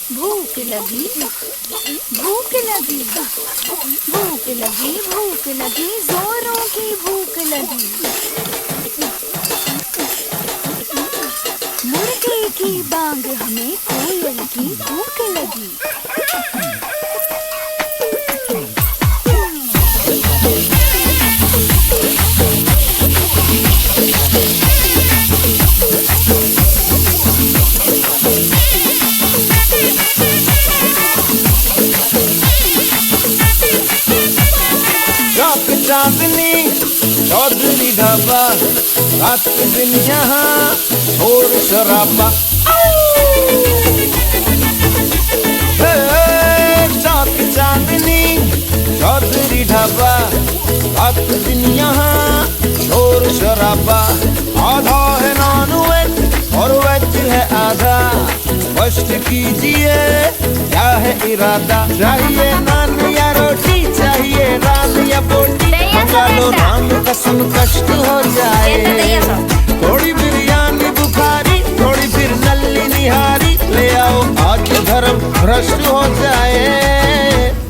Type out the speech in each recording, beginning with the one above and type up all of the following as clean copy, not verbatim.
भूख लगी, भूख लगी, भूख लगी, भूख लगी, जोरों की भूख लगी। मुर्गे की बांग हमें कोयल की भूख लगी। चांदनी चौधरी ढाबा, रात दिन यहाँ शोर शराबा। चौक चांदनी चौधरी ढाबा, रात दिन यहाँ शोर शराबा। आधा है नॉन वेज और वेज है आधा, स्पष्ट कीजिए क्या है इरादा। चाहिए नान या रोटी, चाहिए दाल या बोटी, लो नाम कसम कष्ट हो जाए। थोड़ी बिरयानी बुखारी, थोड़ी फिर नल्ली निहारी, ले आओ आज धर्म भ्रष्ट हो जाए।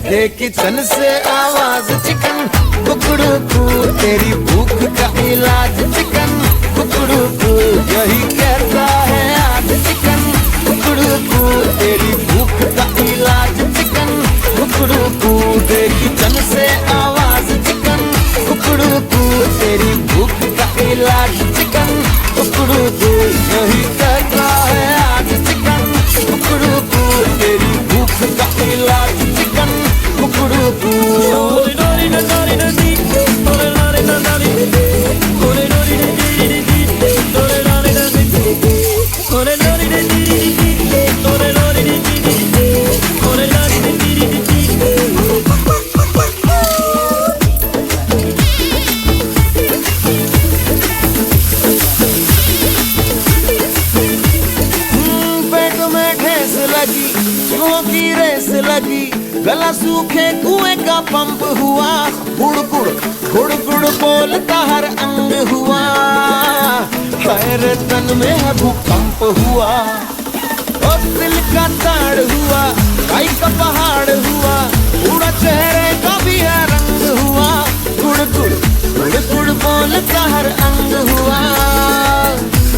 ये किचन से आवाज चिकन कुकड़ू कू, तेरी भूख का इलाज चिकन कुकड़ू कू, यही कहता है आज चिकन कुकड़ू कू, तेरी भूख का इलाज चिकन कुकड़ू कू। ये किचन से आवाज चिकन कुकड़ू कू, तेरी भूख का इलाज चिकन कुकड़ू कू, यही कहता है आज चिकन कुकड़ू कू, तेरी भूख का इलाज चिकन कुकड़ू कू। की रेस लगी, गला सूखे कुएं का पंप हुआ, गुड़ गुड़ गुड़ गुड़ बोलता हर अंग हुआ, पैर तन में है भूकंप हुआ, और दिल का ताड़ हुआ, काई का पहाड़ हुआ, पूरा चेहरे का भी है रंग हुआ, गुड़ गुड़ गुड़ गुड़ बोलता हर अंग हुआ,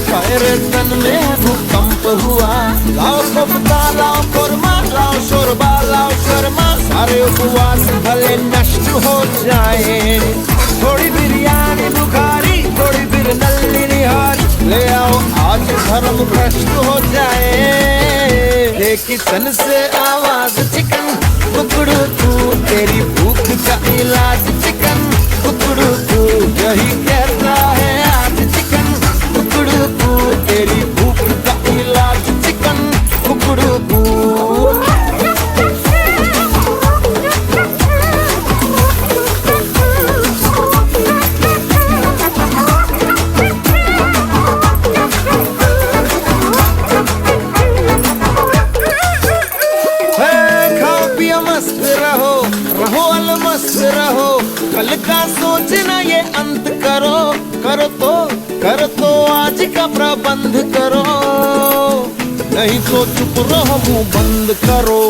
पैर तन में है भूकंप हुआ। लाओ कोफ्ता, लाओ कोरमा, लाओ शोरबा, लाओ शर्मा, सारे उपवास भले नष्ट हो जाए। थोड़ी बिरयानी बुखारी, थोड़ी फिर नल्ली निहारी, ले आओ आज धर्म भ्रष्ट हो जाए। ये किचन से आवाज चिकन कुकड़ू कू, तेरी भूख का इलाज चिकन कुकड़ू कू, यही कहता है आज चिकन कुकड़ू कू, तेरी भूख का इलाज चिकन कुकड़ू कू। मस्त रहो, रहो अलमस्त रहो, कल का सोचना ये अंत करो, कर तो आज का प्रबंध करो, नहीं तो चुप रहो मुंह बंद करो।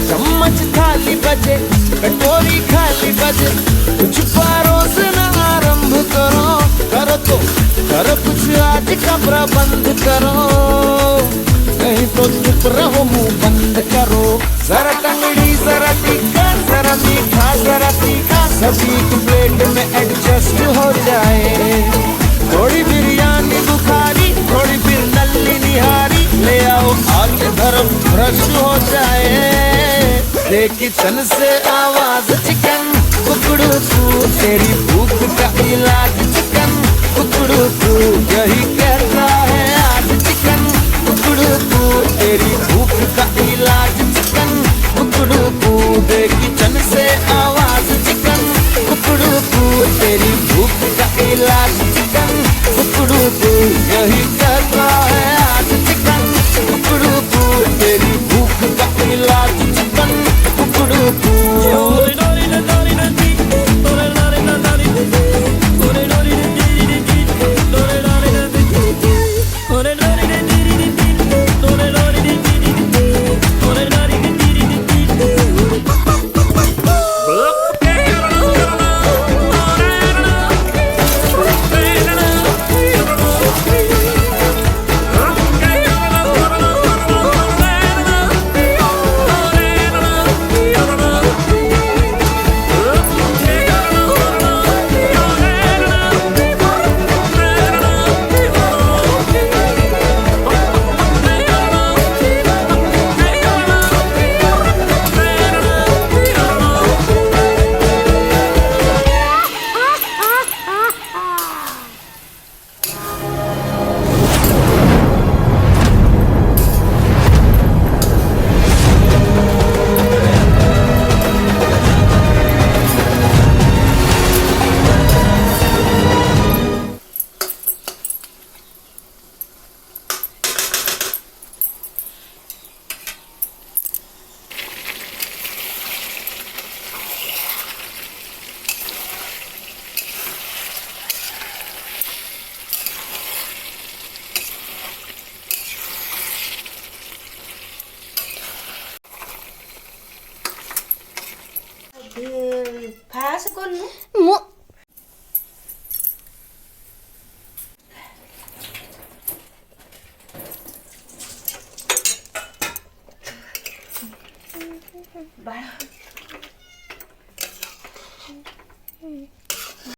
चम्मच थाली बजे, कटोरी खाली बजे, कुछ परोसना आरंभ करो, कर कुछ आज का प्रबंध करो, नहीं तो चुप रहो मुंह बंद करो। जरा टंगड़ी जरा टीका, जरा मीठा जरा तीखा, सभी की प्लेट में एडजस्ट हो जाए। थोड़ी बिरयानी बुखारी, थोड़ी फिर नल्ली निहारी, ले आओ आज धर्म भ्रष्ट हो जाए। ये किचन से आवाज चिकन कुकड़ू कू, तेरी भूख का इलाज चिकन कुकड़ू कू, यही कहता है आज चिकन कुकड़ू कू, तेरी भूख का इलाज चिकन कुकड़ू कू। ये किचन से आवाज चिकन कुकड़ू कू, तेरी भूख का इलाज चिकन कुकड़ू कू, यही कहता है आज चिकन कुकड़ू कू, तेरी भूख का इलाज चिकन कुकड़ू कू। Ore फास कोण मो बाळा